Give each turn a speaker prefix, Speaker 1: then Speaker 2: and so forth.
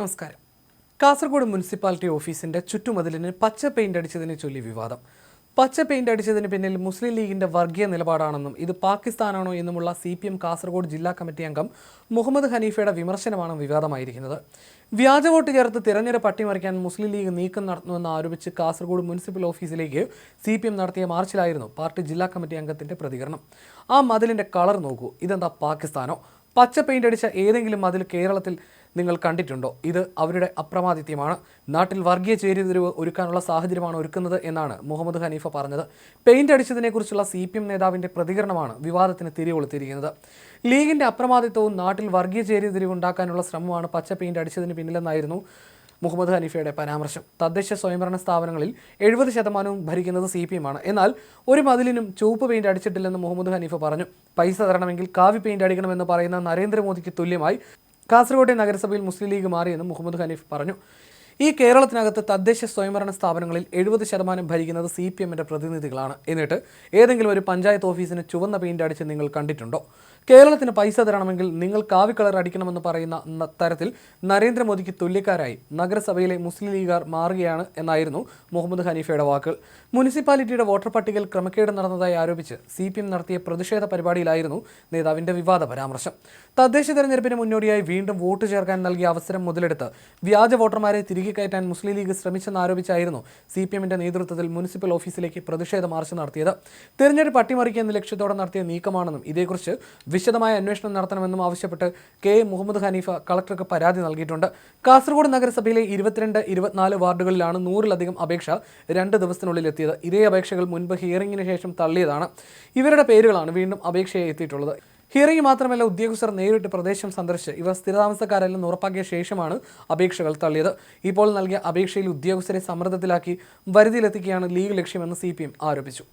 Speaker 1: നമസ്കാരം. കാസർഗോഡ് മുനിസിപ്പാലിറ്റി ഓഫീസിന്റെ ചുറ്റുമതിലിന് പച്ച പെയിന്റ് അടിച്ചതിനെ ചൊല്ലി വിവാദം. പച്ച പെയിന്റ് അടിച്ചതിന് പിന്നിൽ മുസ്ലിം ലീഗിന്റെ വർഗീയ നിലപാടാണെന്നും ഇത് പാകിസ്ഥാനാണോ എന്നുമുള്ള CPM കാസർഗോഡ് ജില്ലാ കമ്മിറ്റി അംഗം മുഹമ്മദ് ഹനീഫയുടെ വിമർശനമാണ് വിവാദമായിരിക്കുന്നത്. വ്യാജ വോട്ട് ചേർത്ത് തിരഞ്ഞെടുപ്പ് അട്ടിമറിക്കാൻ മുസ്ലിം ലീഗ് നീക്കം നടത്തുന്നുവെന്ന് ആരോപിച്ച് കാസർഗോഡ് മുനിസിപ്പൽ ഓഫീസിലേക്ക് CPM നടത്തിയ മാർച്ചിലായിരുന്നു പാർട്ടി ജില്ലാ കമ്മിറ്റി അംഗത്തിന്റെ പ്രതികരണം. ആ മതിലിന്റെ കളർ നോക്കൂ, ഇതെന്താ പാകിസ്ഥാനോ? പച്ച പെയിന്റ് അടിച്ച ഏതെങ്കിലും മതിൽ കേരളത്തിൽ നിങ്ങൾ കണ്ടിട്ടുണ്ടോ? ഇത് അവരുടെ അപ്രമാദിത്യമാണ്. നാട്ടിൽ വർഗീയ ചേരിതിരിവ് ഒരുക്കാനുള്ള സാഹചര്യമാണ് ഒരുക്കുന്നത് എന്നാണ് മുഹമ്മദ് ഹനീഫ പറഞ്ഞത്. പെയിന്റ് അടിച്ചതിനെക്കുറിച്ചുള്ള CPM നേതാവിന്റെ പ്രതികരണമാണ് വിവാദത്തിന് തിരികൊളുത്തിയിരിക്കുന്നത്. ലീഗിന്റെ അപ്രമാദിത്വവും നാട്ടിൽ വർഗീയ ചേരിതിരിവ് ഉണ്ടാക്കാനുള്ള ശ്രമമാണ് പച്ച പെയിന്റ് അടിച്ചതിന് പിന്നിലെന്നായിരുന്നു മുഹമ്മദ് ഹനീഫയുടെ പരാമർശം. തദ്ദേശ സ്വയംഭരണ സ്ഥാപനങ്ങളിൽ 70% ഭരിക്കുന്നത് CPM ആണ്. എന്നാൽ ഒരു മതിലിനും ചുവപ്പ് പെയിന്റ് അടിച്ചിട്ടില്ലെന്ന് മുഹമ്മദ് ഹനീഫ പറഞ്ഞു. പൈസ തരണമെങ്കിൽ കാവി പെയിന്റ് അടിക്കണമെന്ന് പറയുന്ന നരേന്ദ്രമോദിക്ക് തുല്യമായി കാസർഗോട്ടെ നഗരസഭയിൽ മുസ്ലിം ലീഗ് മാറിയെന്നും മുഹമ്മദ് ഹനീഫ് പറഞ്ഞു. ഈ കേരളത്തിനകത്ത് തദ്ദേശ സ്വയംഭരണ സ്ഥാപനങ്ങളിൽ 70% ഭരിക്കുന്നത് CPMന്റെ പ്രതിനിധികളാണ്. എന്നിട്ട് ഏതെങ്കിലും ഒരു പഞ്ചായത്ത് ഓഫീസിന് ചുവന്ന പെയിന്റ് അടിച്ച് നിങ്ങൾ കണ്ടിട്ടുണ്ടോ? കേരളത്തിന് പൈസ തരണമെങ്കിൽ നിങ്ങൾ കാവി കളർ അടിക്കണമെന്ന് പറയുന്ന തരത്തിൽ നരേന്ദ്രമോദിക്ക് തുല്യക്കാരായി നഗരസഭയിലെ മുസ്ലിം ലീഗുകാർ മാറുകയാണ് എന്നായിരുന്നു മുഹമ്മദ് ഹനീഫയുടെ വാക്കുകൾ. മുനിസിപ്പാലിറ്റിയുടെ വോട്ടർ പട്ടികയിൽ ക്രമക്കേട് നടന്നതായി ആരോപിച്ച് CPM നടത്തിയ പ്രതിഷേധ പരിപാടിയിലായിരുന്നു നേതാവിന്റെ വിവാദ പരാമർശം. തദ്ദേശ തെരഞ്ഞെടുപ്പിന് മുന്നോടിയായി വീണ്ടും വോട്ട് ചേർക്കാൻ നൽകിയ അവസരം മുതലെടുത്ത് വ്യാജ വോട്ടർമാരെ തിരികെ കയറ്റാൻ മുസ്ലിം ലീഗ് ശ്രമിച്ചെന്നാരോപിച്ചായിരുന്നു CPMന്റെ നേതൃത്വത്തിൽ മുനിസിപ്പൽ ഓഫീസിലേക്ക് പ്രതിഷേധ മാർച്ച് നടത്തിയത്. തെരഞ്ഞെടുപ്പ് അട്ടിമറിക്കുക എന്ന ലക്ഷ്യത്തോടെ നടത്തിയ നീക്കമാണെന്നും ഇതേക്കുറിച്ച് വിശദമായ അന്വേഷണം നടത്തണമെന്നും ആവശ്യപ്പെട്ട് മുഹമ്മദ് ഹനീഫ കളക്ടർക്ക് പരാതി നൽകിയിട്ടുണ്ട്. കാസർഗോഡ് നഗരസഭയിലെ 22, 24 വാർഡുകളിലാണ് 100-ലധികം അപേക്ഷ 2 ദിവസത്തിനുള്ളിൽ എത്തിയത്. ഇതേ അപേക്ഷകൾ മുൻപ് ഹിയറിംഗിന് ശേഷം തള്ളിയതാണ്. ഇവരുടെ പേരുകളാണ് വീണ്ടും അപേക്ഷയായി എത്തിയിട്ടുള്ളത്. ഹിയറിംഗ് മാത്രമല്ല, ഉദ്യോഗസ്ഥർ നേരിട്ട് പ്രദേശം സന്ദർശിച്ച് ഇവർ സ്ഥിരതാമസക്കാരെല്ലാം ഉറപ്പാക്കിയ ശേഷമാണ് അപേക്ഷകൾ തള്ളിയത്. ഇപ്പോൾ നൽകിയ അപേക്ഷയിൽ ഉദ്യോഗസ്ഥരെ സമ്മർദ്ദത്തിലാക്കി വരുതിയിലെത്തിക്കുകയാണ് ലീഗ് ലക്ഷ്യമെന്ന് CPM ആരോപിച്ചു.